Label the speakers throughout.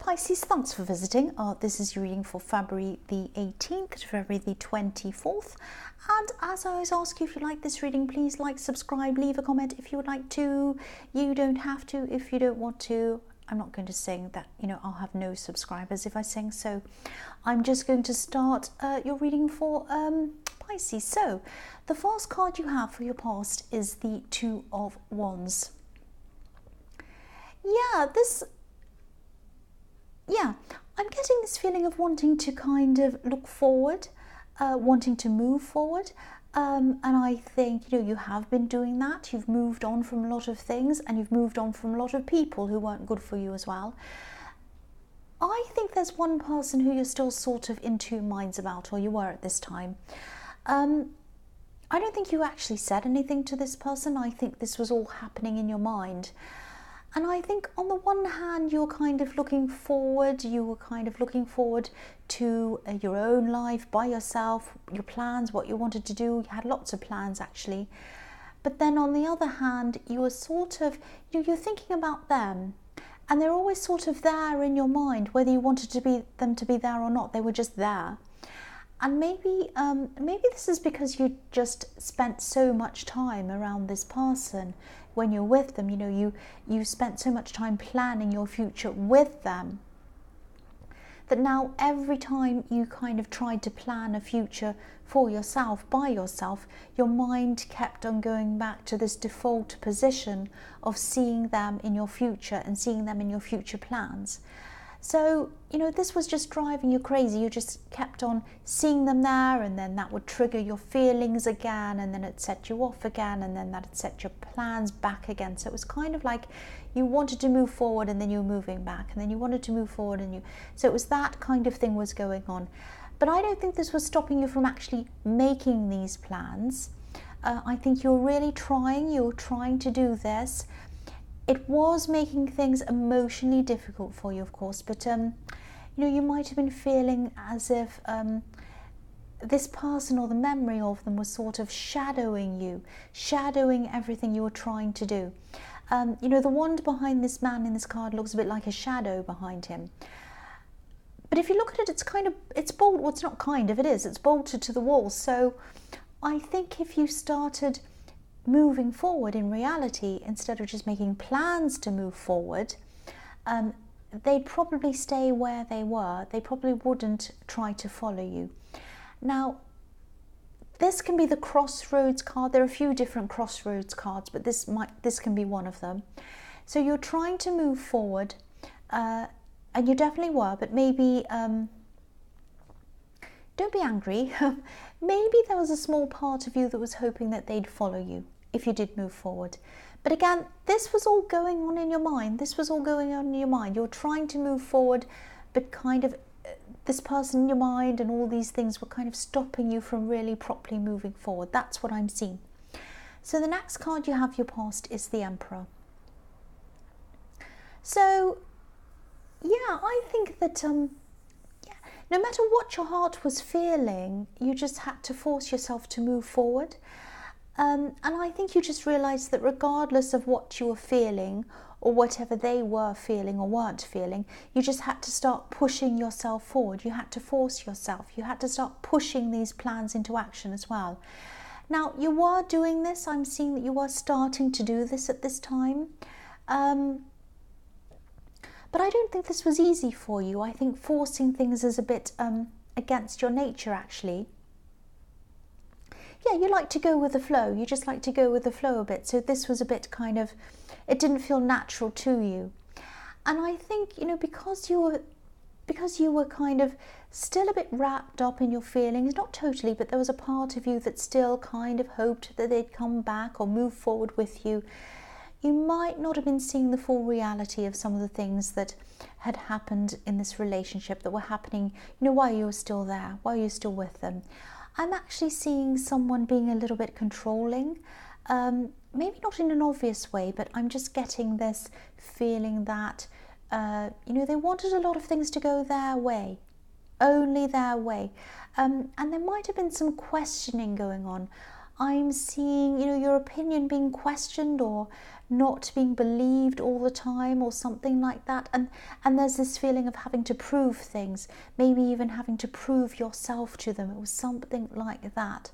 Speaker 1: Pisces, thanks for visiting. This is your reading for February the 18th to February the 24th. And as I always ask you, if you like this reading, please like, subscribe, leave a comment if you would like to. You don't have to if you don't want to. I'm not going to sing that, I'll have no subscribers if I sing. So I'm just going to start your reading for Pisces. So the first card you have for your past is the Two of Wands. I'm getting this feeling of wanting to kind of look forward, wanting to move forward. And I think, you have been doing that. You've moved on from a lot of things and you've moved on from a lot of people who weren't good for you as well. I think there's one person who you're still sort of in two minds about, or you were at this time. I don't think you actually said anything to this person. I think this was all happening in your mind. And I think on the one hand, you were kind of looking forward to your own life by yourself, your plans, what you wanted to do. You had lots of plans actually. But then on the other hand, you were sort of, you're thinking about them and they're always sort of there in your mind, whether you wanted them to be there or not, they were just there. And maybe this is because you just spent so much time around this person. When you're with them, you spent so much time planning your future with them, that now every time you kind of tried to plan a future for yourself, by yourself, your mind kept on going back to this default position of seeing them in your future and seeing them in your future plans. So, this was just driving you crazy. You just kept on seeing them there, and then that would trigger your feelings again, and then it set you off again, and then that'd set your plans back again. So it was kind of like you wanted to move forward and then you were moving back, and then you wanted to move forward so it was that kind of thing was going on. But I don't think this was stopping you from actually making these plans. I think you were trying to do this. It was making things emotionally difficult for you, of course, but you might have been feeling as if this person or the memory of them was sort of shadowing you, shadowing everything you were trying to do. The wand behind this man in this card looks a bit like a shadow behind him. But if you look at it, it's bolted. Well, it's not kind of, it is. It's bolted to the wall. So I think if you started moving forward in reality, instead of just making plans to move forward, they'd probably stay where they were. They probably wouldn't try to follow you. Now, this can be the crossroads card. There are a few different crossroads cards, but this can be one of them. So you're trying to move forward, and you definitely were, but maybe don't be angry. Maybe there was a small part of you that was hoping that they'd follow you if you did move forward. But again, this was all going on in your mind. You're trying to move forward, but kind of this person in your mind and all these things were kind of stopping you from really properly moving forward. That's what I'm seeing. So the next card you have your past is the Emperor. So, I think that no matter what your heart was feeling, you just had to force yourself to move forward. And I think you just realised that regardless of what you were feeling or whatever they were feeling or weren't feeling, you just had to start pushing yourself forward. You had to force yourself. You had to start pushing these plans into action as well. Now, you were doing this. I'm seeing that you were starting to do this at this time. But I don't think this was easy for you. I think forcing things is a bit against your nature, actually. Yeah, you like to go with the flow. You just like to go with the flow a bit. So this was a bit kind of, it didn't feel natural to you. And I think, because you were kind of still a bit wrapped up in your feelings, not totally, but there was a part of you that still kind of hoped that they'd come back or move forward with you. You might not have been seeing the full reality of some of the things that had happened in this relationship that were happening, while you were still there, while you were still with them. I'm actually seeing someone being a little bit controlling, maybe not in an obvious way, but I'm just getting this feeling that, they wanted a lot of things to go their way, only their way. And there might have been some questioning going on. I'm seeing, your opinion being questioned, or not being believed all the time or something like that. And there's this feeling of having to prove things, maybe even having to prove yourself to them. It was something like that.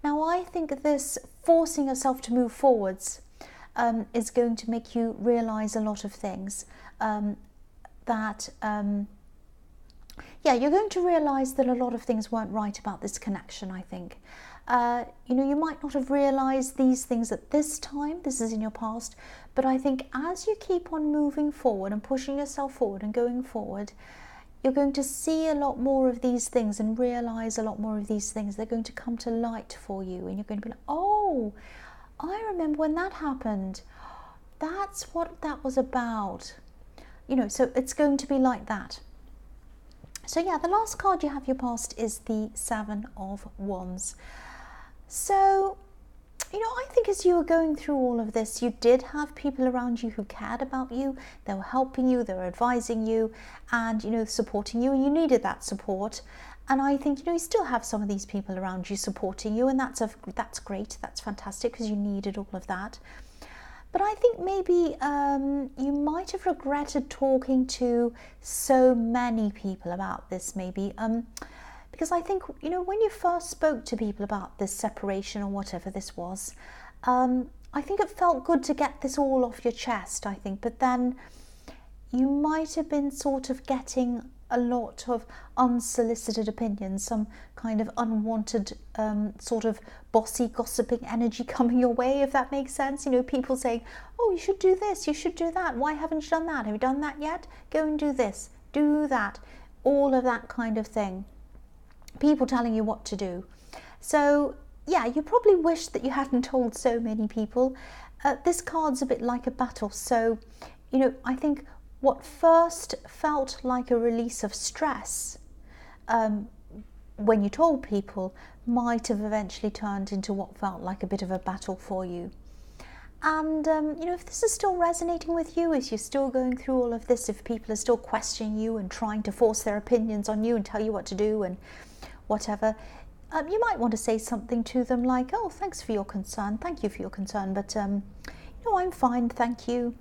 Speaker 1: Now, I think this forcing yourself to move forwards is going to make you realize a lot of things. You're going to realize that a lot of things weren't right about this connection, I think. You might not have realized these things at this time, this is in your past, but I think as you keep on moving forward and pushing yourself forward and going forward, you're going to see a lot more of these things and realize a lot more of these things. They're going to come to light for you, and you're going to be like, oh, I remember when that happened. That's what that was about. So it's going to be like that. So yeah, the last card you have your past is the Seven of Wands. So, I think as you were going through all of this, you did have people around you who cared about you. They were helping you, they were advising you, and, supporting you, and you needed that support. And I think, you still have some of these people around you supporting you, and that's great, that's fantastic, because you needed all of that. But I think maybe you might have regretted talking to so many people about this, maybe. Because I think, when you first spoke to people about this separation or whatever this was, I think it felt good to get this all off your chest, I think. But then you might have been sort of getting a lot of unsolicited opinions, some kind of unwanted sort of bossy gossiping energy coming your way, if that makes sense. People saying, oh, you should do this, you should do that, why haven't you done that, have you done that yet, go and do this, do that, all of that kind of thing. People telling you what to do. So yeah, you probably wish that you hadn't told so many people. This card's a bit like a battle. So I think what first felt like a release of stress when you told people might have eventually turned into what felt like a bit of a battle for you. And if this is still resonating with you, if you're still going through all of this, if people are still questioning you and trying to force their opinions on you and tell you what to do and whatever, you might want to say something to them like, oh, thanks for your concern, thank you for your concern, but I'm fine, thank you.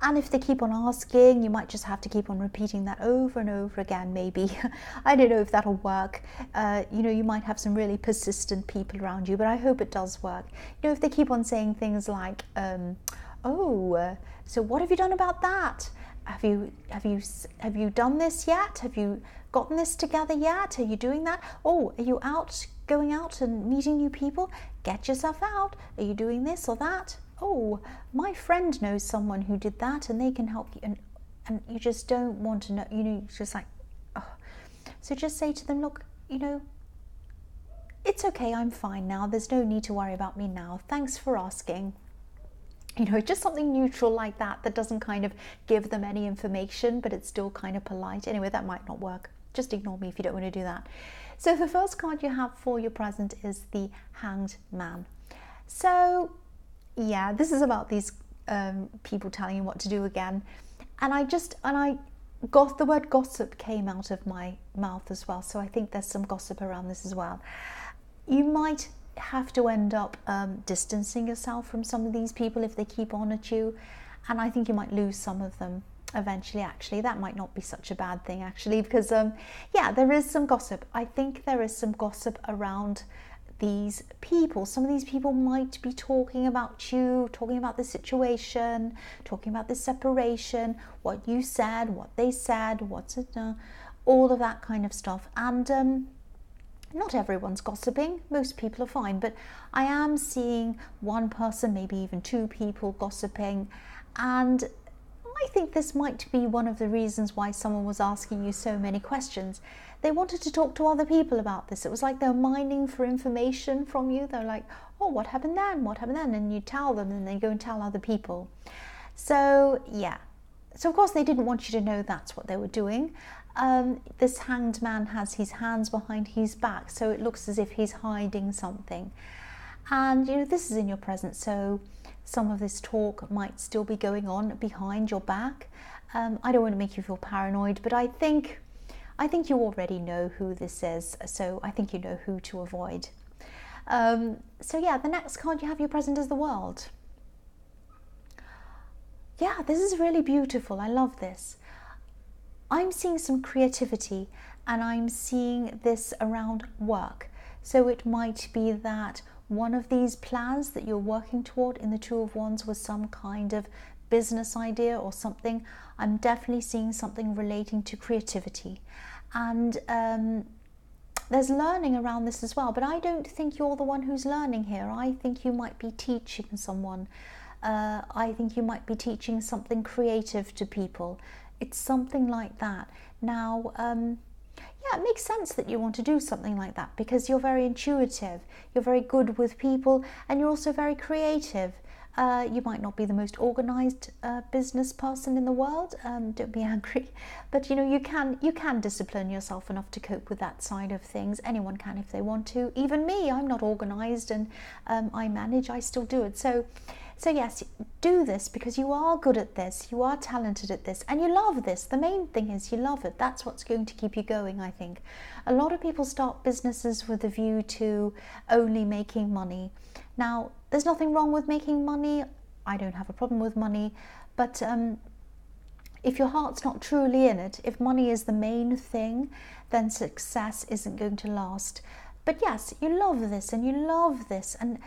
Speaker 1: And if they keep on asking, you might just have to keep on repeating that over and over again, maybe. I don't know if that'll work. You might have some really persistent people around you, but I hope it does work. If they keep on saying things like, so what have you done about that? Have you done this yet? Have you gotten this together yet? Are you doing that? Oh, are you going out and meeting new people? Get yourself out. Are you doing this or that? Oh, my friend knows someone who did that and they can help you, and you just don't want to know, it's just like, oh. So just say to them, look, it's okay, I'm fine now, there's no need to worry about me now, thanks for asking. Just something neutral like that doesn't kind of give them any information, but it's still kind of polite. Anyway, that might not work. Just ignore me if you don't want to do that. So the first card you have for your present is the Hanged Man. So yeah, this is about these people telling you what to do again. And the word gossip came out of my mouth as well. So I think there's some gossip around this as well. You might have to end up distancing yourself from some of these people if they keep on at you. And I think you might lose some of them eventually, actually. That might not be such a bad thing, actually, because, there is some gossip. I think there is some gossip around these people. Some of these people might be talking about you, talking about the situation, talking about the separation, what you said, what they said, all of that kind of stuff. And not everyone's gossiping, most people are fine, but I am seeing one person, maybe even two people gossiping, and I think this might be one of the reasons why someone was asking you so many questions. They wanted to talk to other people about this. It was like they were mining for information from you. They're like, oh, what happened then? What happened then? And you tell them, and they go and tell other people. So yeah. So of course they didn't want you to know that's what they were doing. This hanged man has his hands behind his back, so it looks as if he's hiding something. And this is in your present, so some of this talk might still be going on behind your back. I don't want to make you feel paranoid, but I think you already know who this is, so I think you know who to avoid. So yeah, the next card you have your present is the World. yeah, this is really beautiful. I love this. I'm seeing some creativity, and I'm seeing this around work. So it might be that one of these plans that you're working toward in the Two of Wands was some kind of business idea or something. I'm definitely seeing something relating to creativity. And there's learning around this as well, but I don't think you're the one who's learning here. I think you might be teaching someone. I think you might be teaching something creative to people. It's something like that. Now, yeah, it makes sense that you want to do something like that because you're very intuitive, you're very good with people, and you're also very creative. You might not be the most organized business person in the world, don't be angry, but you know, you can discipline yourself enough to cope with that side of things. Anyone can if they want to. Even me, I'm not organized, and I manage, I still do it. So yes, do this because you are good at this, you are talented at this, and you love this. The main thing is you love it. That's what's going to keep you going, I think. A lot of people start businesses with a view to only making money. Now, there's nothing wrong with making money. I don't have a problem with money, but if your heart's not truly in it, if money is the main thing, then success isn't going to last. But yes, you love this and you love this, and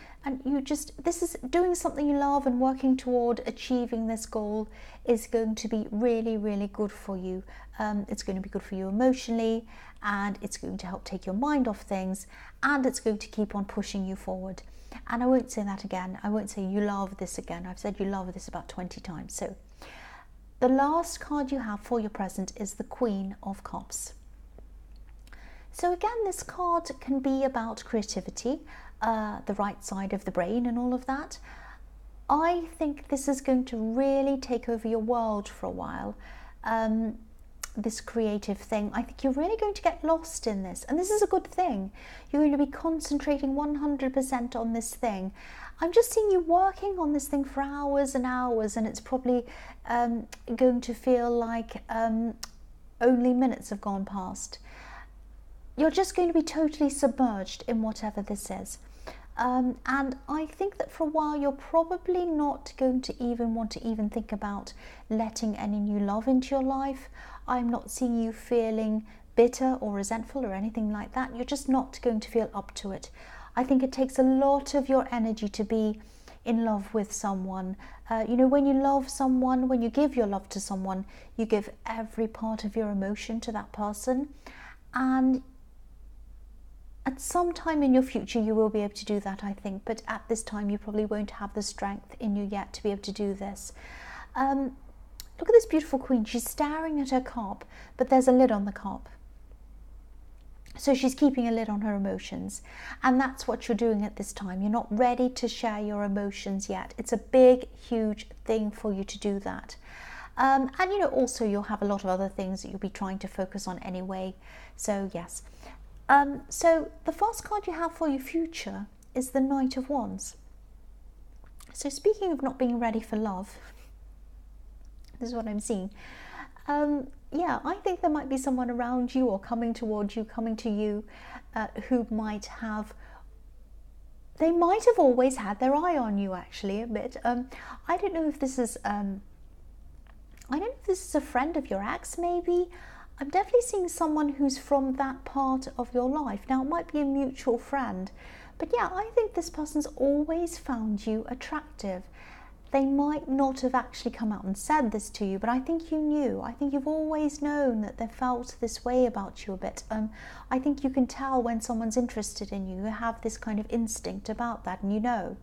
Speaker 1: you just, this is doing something you love and working toward achieving this goal is going to be really, really good for you. It's going to be good for you emotionally, and it's going to help take your mind off things, and it's going to keep on pushing you forward. And I won't say that again. I won't say you love this again. I've said you love this about 20 times. So the last card you have for your present is the Queen of Cups. So again, this card can be about creativity, the right side of the brain and all of that. I think this is going to really take over your world for a while, this creative thing. I think you're really going to get lost in this, and this is a good thing. You're going to be concentrating 100% on this thing. I'm just seeing you working on this thing for hours and hours, and it's probably going to feel like only minutes have gone past. You're just going to be totally submerged in whatever this is. And I think that for a while you're probably not going to even want to even think about letting any new love into your life. I'm not seeing you feeling bitter or resentful or anything like that. You're just not going to feel up to it. I think it takes a lot of your energy to be in love with someone. You know, when you love someone, when you give your love to someone, you give every part of your emotion to that person. And at some time in your future you will be able to do that, I think, but at this time you probably won't have the strength in you yet to be able to do this. Look at this beautiful queen. She's staring at her cup, but there's a lid on the cup. So she's keeping a lid on her emotions, and that's what you're doing at this time. You're not ready to share your emotions yet. It's a big, huge thing for you to do that. And you know, also you'll have a lot of other things that you'll be trying to focus on anyway. So yes. So the first card you have for your future is the Knight of Wands. So speaking of not being ready for love, this is what I'm seeing. Yeah, I think there might be someone around you or coming towards you, coming to you, who might have, they might have always had their eye on you actually a bit. I don't know if this is, I don't know if this is a friend of your ex maybe. I'm definitely seeing someone who's from that part of your life. Now, it might be a mutual friend, but yeah, I think this person's always found you attractive. They might not have actually come out and said this to you, but I think you knew. I think you've always known that they felt this way about you a bit. I think you can tell when someone's interested in you. You have this kind of instinct about that, and you know.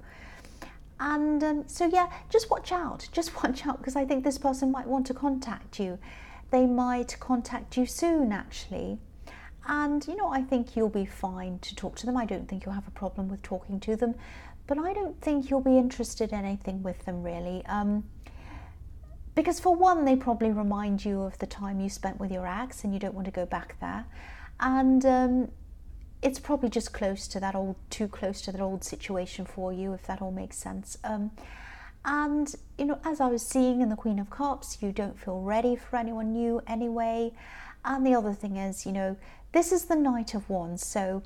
Speaker 1: And so yeah, just watch out. Just watch out, because I think this person might want to contact you. They might contact you soon, actually. And, you know, I think you'll be fine to talk to them. I don't think you'll have a problem with talking to them. But I don't think you'll be interested in anything with them, really. Because, for one, they probably remind you of the time you spent with your ex, and you don't want to go back there. And it's probably just close to that old, too close to that old situation for you, if that all makes sense. And, you know, as I was seeing in the Queen of Cups, you don't feel ready for anyone new anyway. And the other thing is, you know, this is the Knight of Wands. So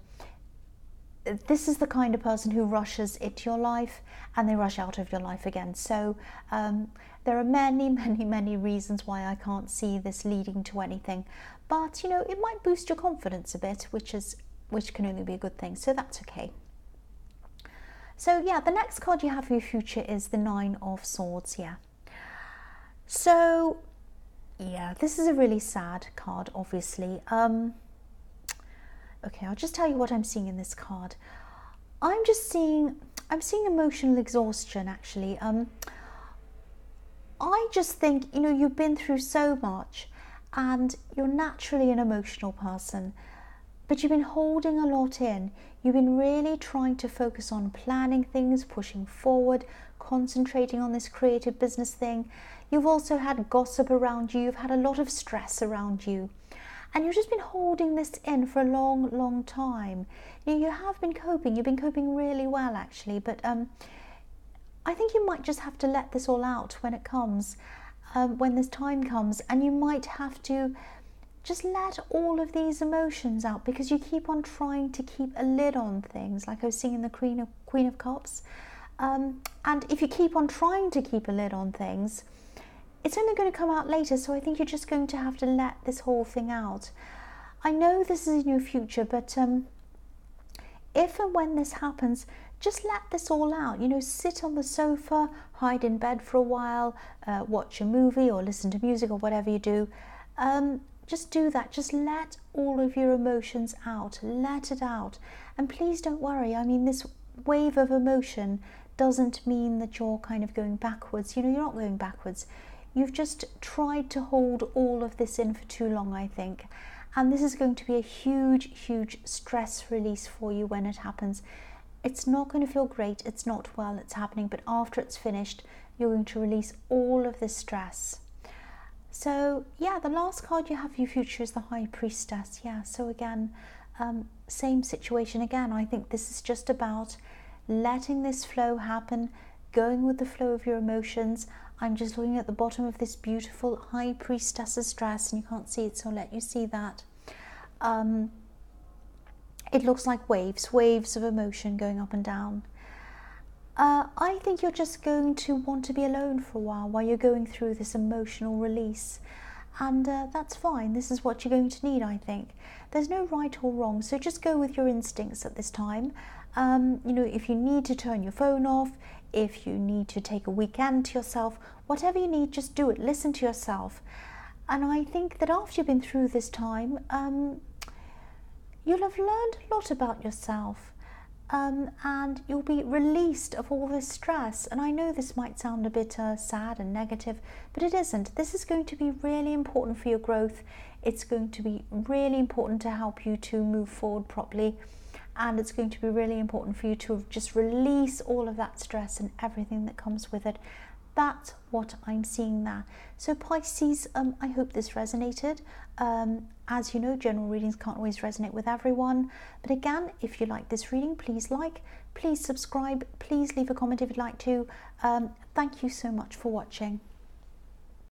Speaker 1: this is the kind of person who rushes into your life and they rush out of your life again. So there are many reasons why I can't see this leading to anything. But, you know, it might boost your confidence a bit, which can only be a good thing. So that's okay. So yeah, the next card you have for your future is the Nine of Swords. Yeah. So yeah, this is a really sad card, obviously. Okay, I'll just tell you what I'm seeing in this card. I'm seeing emotional exhaustion, actually. I just think, you know, you've been through so much and you're naturally an emotional person, but you've been holding a lot in. You've been really trying to focus on planning things, pushing forward, concentrating on this creative business thing. You've also had gossip around you. You've had a lot of stress around you. And you've just been holding this in for a long time. You have been coping. You've been coping really well, actually. But I think you might just have to let this all out when it comes, when this time comes. And you might have to just let all of these emotions out, because you keep on trying to keep a lid on things, like I was seeing in the Queen of Cups. And if you keep on trying to keep a lid on things, it's only going to come out later. So I think you're just going to have to let this whole thing out. I know this is in your future, but if and when this happens, just let this all out. You know, sit on the sofa, hide in bed for a while, watch a movie or listen to music or whatever you do. Just do that. Just let all of your emotions out. Let it out. And please don't worry. I mean, this wave of emotion doesn't mean that you're kind of going backwards. You know, you're not going backwards. You've just tried to hold all of this in for too long, I think. And this is going to be a huge stress release for you when it happens. It's not going to feel great. It's not while it's happening, but after it's finished, you're going to release all of this stress. So yeah, the last card you have for your future is the High Priestess. Yeah, so again, same situation again. I think this is just about letting this flow happen, going with the flow of your emotions. I'm just looking at the bottom of this beautiful High Priestess's dress, and you can't see it, so I'll let you see that. It looks like waves of emotion going up and down. I think you're just going to want to be alone for a while you're going through this emotional release. And that's fine. This is what you're going to need, I think. There's no right or wrong, so just go with your instincts at this time. You know, if you need to turn your phone off, if you need to take a weekend to yourself, whatever you need, just do it. Listen to yourself. And I think that after you've been through this time, you'll have learned a lot about yourself. And you'll be released of all this stress. And I know this might sound a bit sad and negative, but it isn't. This is going to be really important for your growth. It's going to be really important to help you to move forward properly. And it's going to be really important for you to just release all of that stress and everything that comes with it. That's what I'm seeing there. So Pisces, I hope this resonated. As you know, general readings can't always resonate with everyone. But again, if you like this reading, please subscribe, please leave a comment if you'd like to. Thank you so much for watching.